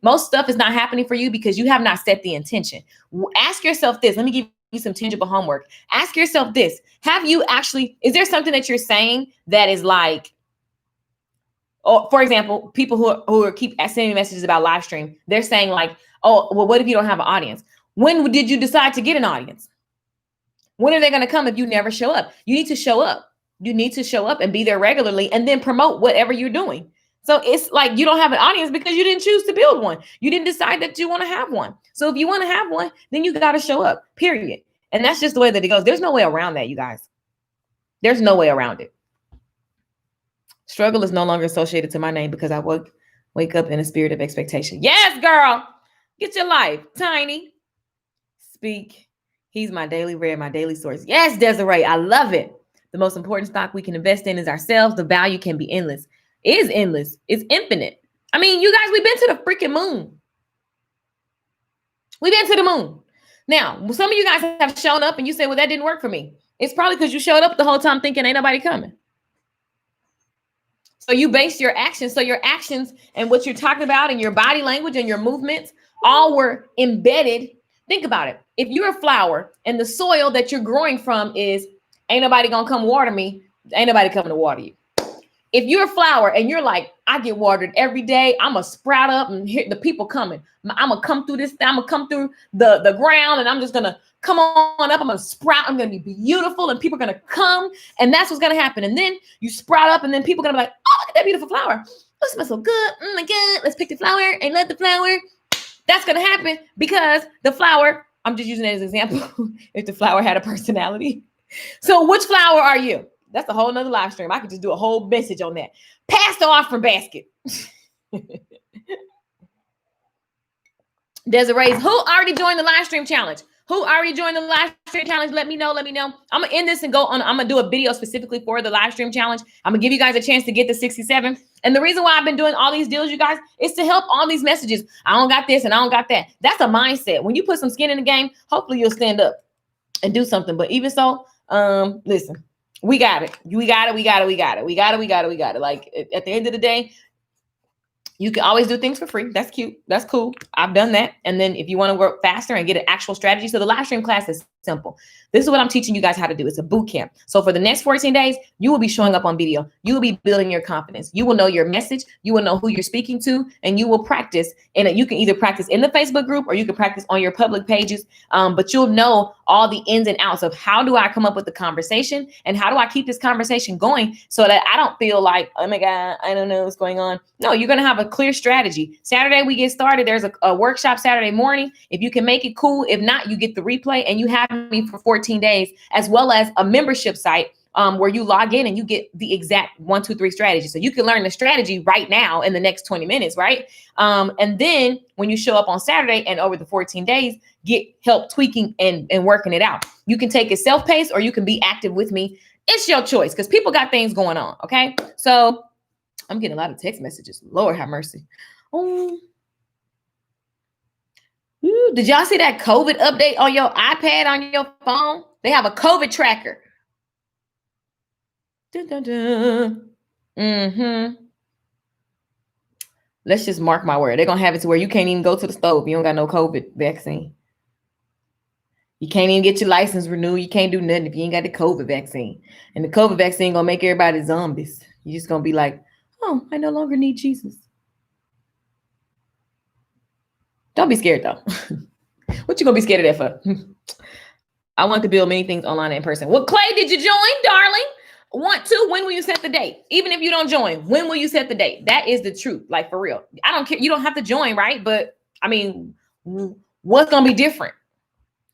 Most stuff is not happening for you because you have not set the intention. Ask yourself this. Let me give you some tangible homework. Ask yourself this. Is there something that you're saying that is like, or for example, people who keep sending messages about live stream, they're saying like, oh, well, what if you don't have an audience? When did you decide to get an audience? When are they going to come if you never show up? You need to show up. You need to show up and be there regularly and then promote whatever you're doing. So it's like you don't have an audience because you didn't choose to build one. You didn't decide that you want to have one. So if you want to have one, then you got to show up, period. And that's just the way that it goes. There's no way around that, you guys. There's no way around it. Struggle is no longer associated to my name because I wake up in a spirit of expectation. Yes, girl. Get your life. Tiny. Speak. He's my daily bread, my daily source. Yes, Desiree. I love it. The most important stock we can invest in is ourselves. The value can be endless. It is endless. It's infinite. I mean, you guys, we've been to the freaking moon. We've been to the moon. Now, some of you guys have shown up and you say, well, that didn't work for me. It's probably because you showed up the whole time thinking ain't nobody coming. So you base your actions. So your actions and what you're talking about and your body language and your movements all were embedded. Think about it. If you're a flower and the soil that you're growing from is ain't nobody going to come water me, ain't nobody coming to water you. If you're a flower and you're like, I get watered every day, I'm going to sprout up and hear the people coming. I'm going to come through this. I'm going to come through the ground and I'm just going to come on up. I'm going to sprout. I'm going to be beautiful and people are going to come. And that's what's going to happen. And then you sprout up and then people are going to be like, oh, look at that beautiful flower. Oh, it smells so good. Oh my God. Let's pick the flower and let the flower. That's going to happen because the flower, I'm just using it as an example. If the flower had a personality. So which flower are you? That's a whole nother live stream. I could just do a whole message on that. Pass the offering basket. Desiree's, who already joined the live stream challenge? Who already joined the live stream challenge? Let me know. I'm going to end this and go on. I'm going to do a video specifically for the live stream challenge. I'm going to give you guys a chance to get the 67. And the reason why I've been doing all these deals, you guys, is to help all these messages. I don't got this and I don't got that. That's a mindset. When you put some skin in the game, hopefully you'll stand up and do something. But even so, listen. We got it. We got it. Like at the end of the day, you can always do things for free. That's cute. That's cool. I've done that. And then if you want to work faster and get an actual strategy. So the live stream class is simple. This is what I'm teaching you guys how to do. It's a boot camp. So for the next 14 days, you will be showing up on video. You will be building your confidence. You will know your message. You will know who you're speaking to, and you will practice. And you can either practice in the Facebook group or you can practice on your public pages. But you'll know all the ins and outs of how do I come up with the conversation and how do I keep this conversation going so that I don't feel like, oh my God, I don't know what's going on. No, you're going to have a clear strategy. Saturday, we get started. There's a workshop Saturday morning. If you can make it, cool. If not, you get the replay and you have me for 14 days, as well as a membership site where you log in and you get the exact 1, 2, 3 strategy. So you can learn the strategy right now in the next 20 minutes, right? And then when you show up on Saturday and over the 14 days, get help tweaking and working it out. You can take it self-paced or you can be active with me. It's your choice because people got things going on, okay? So I'm getting a lot of text messages. Lord have mercy. Oh. Ooh, did y'all see that COVID update on your iPad, on your phone? They have a COVID tracker. Dun, dun, dun. Mm-hmm. Let's just mark my word. They're going to have it to where you can't even go to the stove. You don't got no COVID vaccine. You can't even get your license renewed. You can't do nothing if you ain't got the COVID vaccine. And the COVID vaccine going to make everybody zombies. You're just going to be like, oh, I no longer need Jesus. Don't be scared, though. What you going to be scared of that for? I want to build many things online and in person. Well, Clay, did you join, darling? Want to, when will you set the date? Even if you don't join, when will you set the date? That is the truth. Like, for real. I don't care. You don't have to join, right? But I mean, what's going to be different?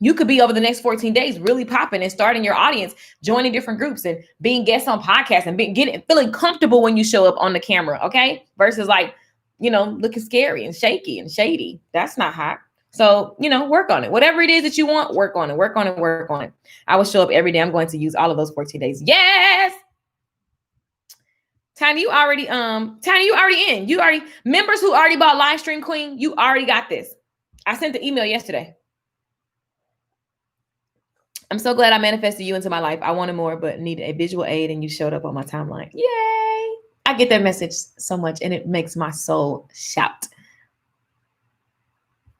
You could be over the next 14 days really popping and starting your audience, joining different groups and being guests on podcasts and feeling comfortable when you show up on the camera. Okay. Versus like, looking scary and shaky and shady. That's not hot. So, work on it. Whatever it is that you want, work on it, work on it, work on it. I will show up every day. I'm going to use all of those 14 days. Yes. Tiny, you already in. Members who already bought Live Stream Queen, you already got this. I sent the email yesterday. I'm so glad I manifested you into my life. I wanted more, but needed a visual aid, and you showed up on my timeline. Yay! I get that message so much, and it makes my soul shout.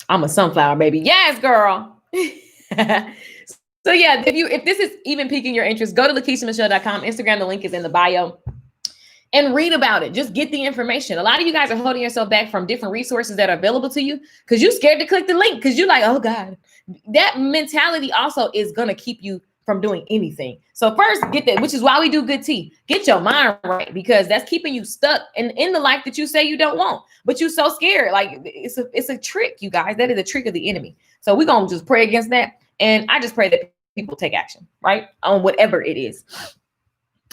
I'm a sunflower, baby. Yes, girl. So yeah, if this is even piquing your interest, go to LakeishaMichelle.com. Instagram, the link is in the bio. And read about it. Just get the information. A lot of you guys are holding yourself back from different resources that are available to you because you're scared to click the link because you're like, oh God. That mentality also is going to keep you from doing anything. So first, get that, which is why we do good tea. Get your mind right, because that's keeping you stuck in the life that you say you don't want, but you're so scared. Like it's a trick, you guys. That is a trick of the enemy. So we're going to just pray against that. And I just pray that people take action, right? On whatever it is.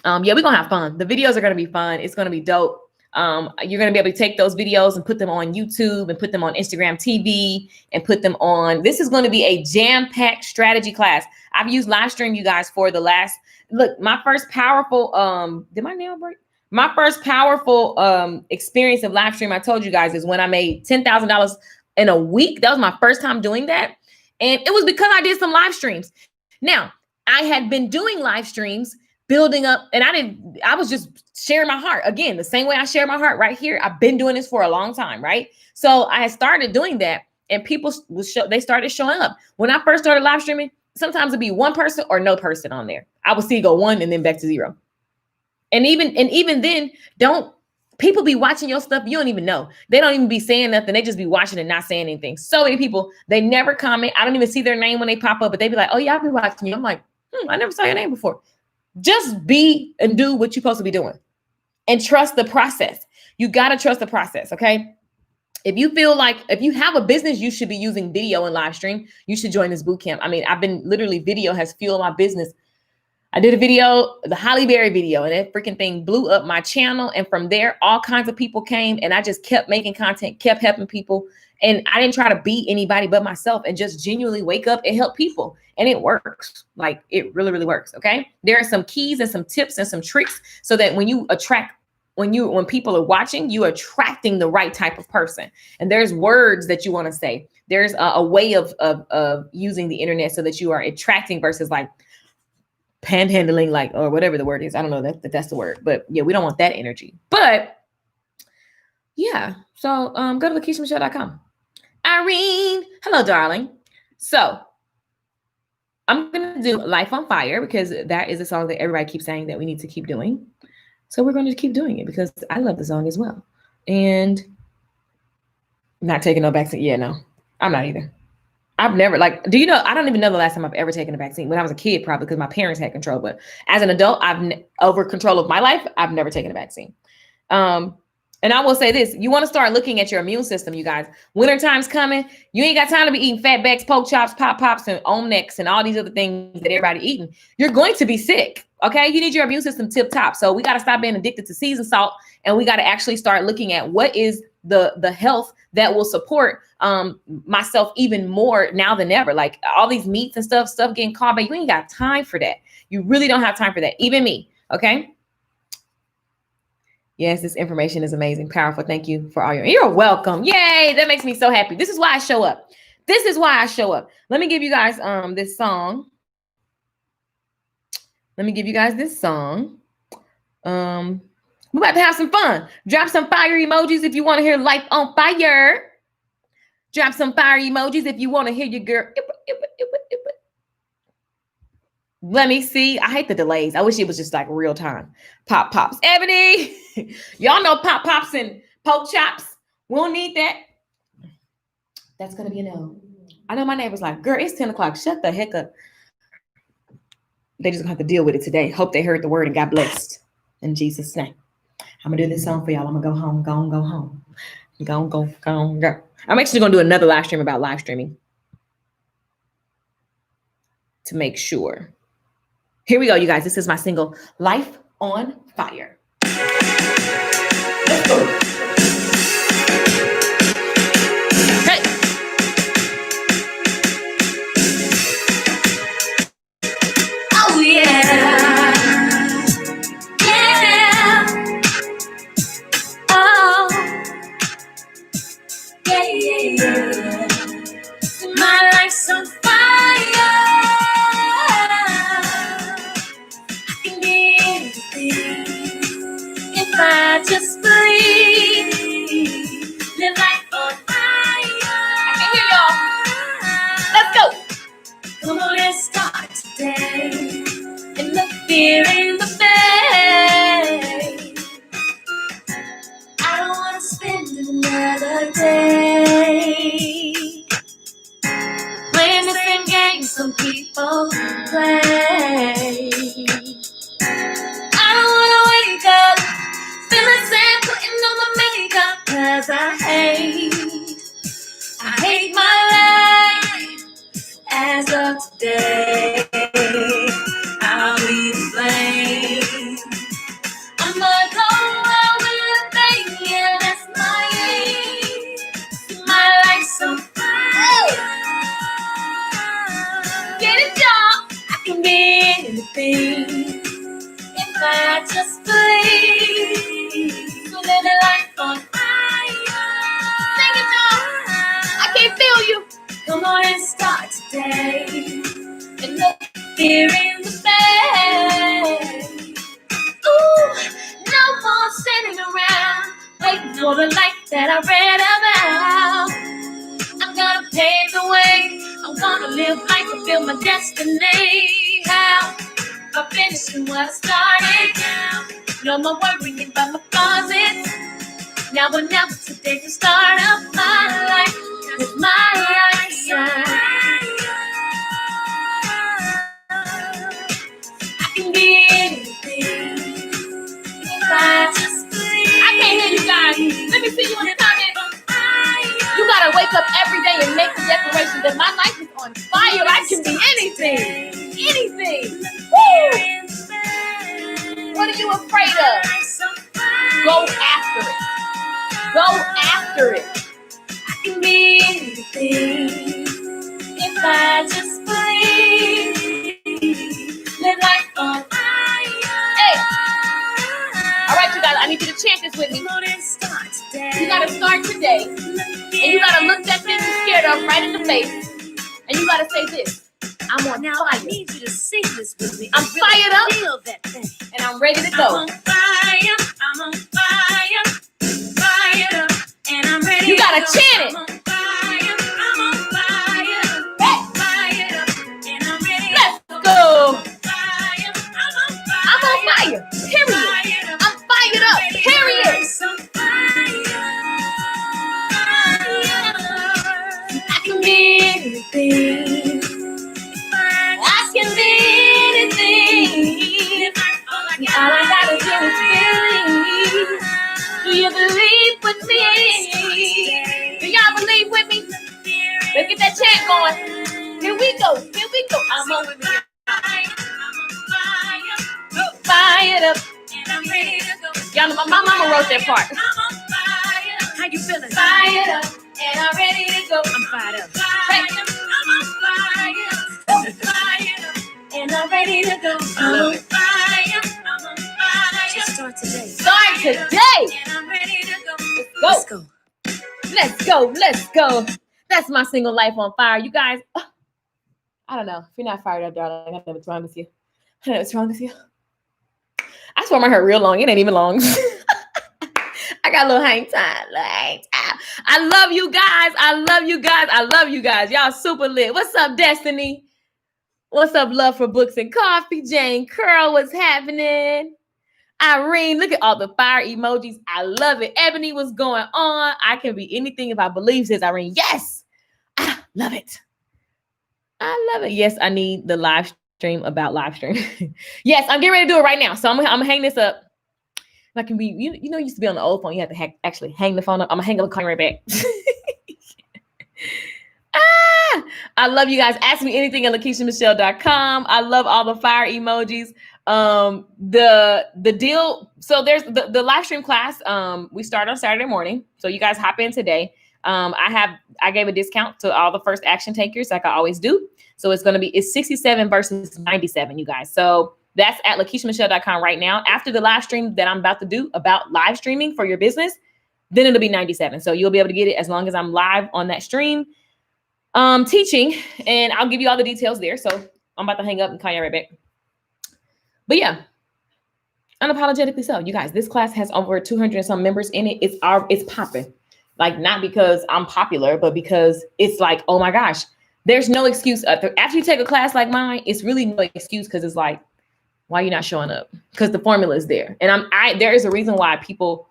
We're going to have fun. The videos are going to be fun. It's going to be dope. You're going to be able to take those videos and put them on YouTube and put them on Instagram TV and put them on. This is going to be a jam-packed strategy class. I've used live stream, you guys, for the last, look, my first powerful, did my nail break? My first powerful experience of live stream, I told you guys, is when I made $10,000 in a week. That was my first time doing that. And it was because I did some live streams. Now, I had been doing live streams building up, and I was just sharing my heart. Again, the same way I share my heart right here. I've been doing this for a long time, right? So I had started doing that, and people they started showing up. When I first started live streaming, sometimes it'd be one person or no person on there. I would see it go one and then back to zero. And even then, people be watching your stuff. You don't even know. They don't even be saying nothing. They just be watching and not saying anything. So many people, they never comment. I don't even see their name when they pop up, but they be like, oh yeah, I've been watching you. I'm like, I never saw your name before. Just be and do what you're supposed to be doing and trust the process. You got to trust the process. Okay. If you feel like if you have a business, you should be using video and live stream. You should join this boot camp. I mean, I've been literally, video has fueled my business. I did a video, the Holly Berry video, and that freaking thing blew up my channel. And from there, all kinds of people came, and I just kept making content, kept helping people. And I didn't try to beat anybody but myself, and just genuinely wake up and help people. And it works. Like, it really, really works. Okay. There are some keys and some tips and some tricks so that when people are watching, you are attracting the right type of person. And there's words that you want to say. There's a way of using the internet so that you are attracting versus like panhandling, like, or whatever the word is. I don't know that's the word, but yeah, we don't want that energy. But yeah, so go to LakeishaMichelle.com. Irene, hello, darling. So I'm gonna do Life on Fire because that is a song that everybody keeps saying that we need to keep doing. So we're going to keep doing it because I love the song as well. And not taking no vaccine. Yeah, no, I'm not either. I've never, like, do you know, I don't even know the last time I've ever taken a vaccine. When I was a kid, probably because my parents had control. But as an adult, over control of my life, I've never taken a vaccine. And I will say this, you want to start looking at your immune system, you guys. Wintertime's coming. You ain't got time to be eating fatbacks, poke chops, pop pops, and Om Necks, and all these other things that everybody eating. You're going to be sick, okay? You need your immune system tip top. So we got to stop being addicted to seasoned salt, and we got to actually start looking at what is the health that will support myself even more now than ever. Like all these meats and stuff getting called back. You ain't got time for that. You really don't have time for that. Even me, okay? Yes, this information is amazing, powerful. Thank you for all you're welcome. Yay, that makes me so happy. This is why I show up. This is why I show up. Let me give you guys this song. We're about to have some fun. Drop some fire emojis if you want to hear Life on Fire. Drop some fire emojis if you want to hear your girl. Let me see. I hate the delays. I wish it was just like real time. Pop pops. Ebony. Y'all know pop pops and poke chops. We don't need that. That's going to be a no. I know my neighbor's like, girl, it's 10 o'clock. Shut the heck up. They just gonna have to deal with it today. Hope they heard the word and got blessed. In Jesus' name. I'm gonna do this song for y'all. I'm gonna go home, go home. Go. I'm actually gonna do another live stream about live streaming to make sure. Here we go, you guys. This is my single, Life on Fire. Let's go. Hey. Oh, yeah. Yeah. Oh. Yeah. My life's on fire. I can be anything if I just believe. Live life on fire. I can hear y'all. Let's go. Come on, let's start today. And look fear in the face. I don't want to spend another day playing the same game some people play. I don't want to wake up feeling sad, putting on my makeup, cause I hate my life as of today. I'll be to blame. I'm gonna go out with a bang, yeah, that's my aim. My life's on fire. Get it, y'all. I can be anything if I just believe. So live a life on fire. Sing it, y'all. I can't feel you. Come on and start today. And look fear in the face. Ooh, no more sitting around waiting for the life that I read about. I'm gonna pave the way. I'm gonna live life and build my destiny. How? By finishing what I started. No more worrying about my closet. Now or never, today to start up my life. Cause my life's on. I can be anything if I just believe. I can't hear you guys. Let me see you in the comments. You gotta wake up every day and make the declaration that my life is on fire. I can be anything. Anything. Woo! What are you afraid of? Go after it. Go after it. I can be anything if I just believe. Live life on fire. Hey. All right, you guys, I need you to chant this with me. You gotta start today. And you gotta look that thing you're scared of right in the face. And you gotta say this. I'm on fire. I need you to sing this with me. I'm fired up. Feel that thing. And I'm ready to go. I'm on fire. I'm on fire. Fired up. And I'm ready. You gotta chant it. I'm on fire. I'm on fire. Hey. Fired up. And I'm ready. Let's go. I'm on fire. Period. I'm fired up. Period. I can be anything. I can be anything. All I gotta do is believe. Do you believe with me? Do y'all believe with me? Let's get that chant going. Here we go. Here we go. I'm on fire. Fired up. And I'm ready to go. Y'all know my mama wrote that part. I'm on fire. How you feeling? Fired up. And I'm ready to go. I'm fired up. Hey. I'm on fire. Fired up. And I'm ready to go. I'm on fire. I'm on fire. Just start today. Start today. And I'm ready to go. Let's go. Let's go. Let's go. That's my single, Life on Fire. You guys, I don't know. If you're not fired up, darling, I don't know what's wrong with you. I don't know what's wrong with you. I swear my hair real long. It ain't even long. I got a little hang time. I love you guys. I love you guys. I love you guys. Y'all super lit. What's up, Destiny? What's up, Love for Books and Coffee? Jane Curl, what's happening? Irene, look at all the fire emojis. I love it. Ebony, what's going on? I can be anything if I believe, says Irene. Yes. I love it. I love it. Yes, I need the live stream about live stream. Yes, I'm getting ready to do it right now. So I'm gonna hang this up. I can be, you know, used to be on the old phone. You had to actually hang the phone up. I'm gonna hang up and call you right back. I love you guys. Ask me anything at LakeishaMichelle.com. I love all the fire emojis. The deal. So there's the live stream class. We start on Saturday morning. So you guys hop in today. I gave a discount to all the first action takers like I always do. So it's 67 versus 97, you guys. So that's at LakeishaMichelle.com right now. After the live stream that I'm about to do about live streaming for your business, then it'll be 97. So you'll be able to get it as long as I'm live on that stream teaching, and I'll give you all the details there. So I'm about to hang up and call you right back. But yeah, unapologetically so. You guys, this class has over 200 and some members in it. It's popping. Like, not because I'm popular, but because it's like, oh my gosh, there's no excuse. After you take a class like mine, it's really no excuse, because it's like, why are you not showing up? Because the formula is there. And there is a reason why people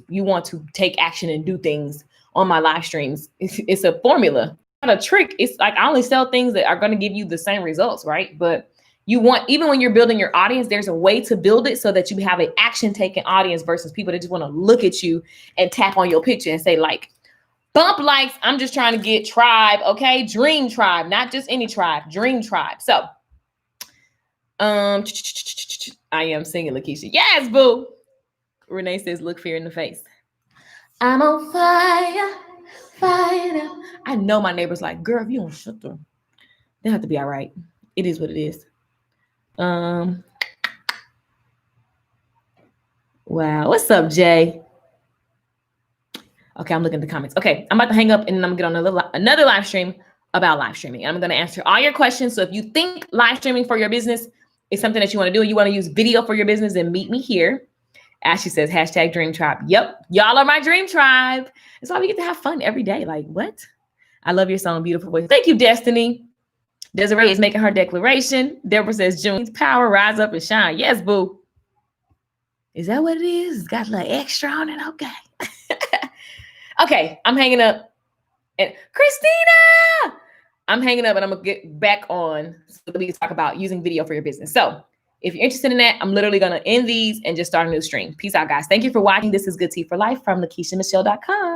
you want to take action and do things on my live streams. It's a formula, not a trick. It's like, I only sell things that are going to give you the same results, right? But even when you're building your audience, there's a way to build it so that you have an action taking audience versus people that just want to look at you and tap on your picture and say like, bump likes. I'm just trying to get tribe. Okay. Dream tribe, not just any tribe, dream tribe. So, I am singing, Lakeisha. Yes, boo. Renee says, look fear in the face. I'm on fire. I know my neighbor's like, girl, if you don't shut them, they have to be all right. It is what it is. Wow. What's up, Jay? Okay, I'm looking at the comments. Okay, I'm about to hang up and then I'm gonna get on another live stream about live streaming. And I'm gonna answer all your questions. So if you think live streaming for your business is something that you want to do, and you want to use video for your business, then meet me here. Ashley says, #Dream Tribe. Yep, y'all are my dream tribe. That's why we get to have fun every day. Like, what? I love your song, beautiful voice. Thank you, Destiny. Desiree is making her declaration. Deborah says, June's power, rise up and shine. Yes, boo. Is that what it is? It's got a little extra on it. Okay. Okay, I'm hanging up. And Christina, I'm hanging up and I'm going to get back on so that we can talk about using video for your business. So if you're interested in that, I'm literally going to end these and just start a new stream. Peace out, guys. Thank you for watching. This is Good Tea for Life from LakeishaMichelle.com.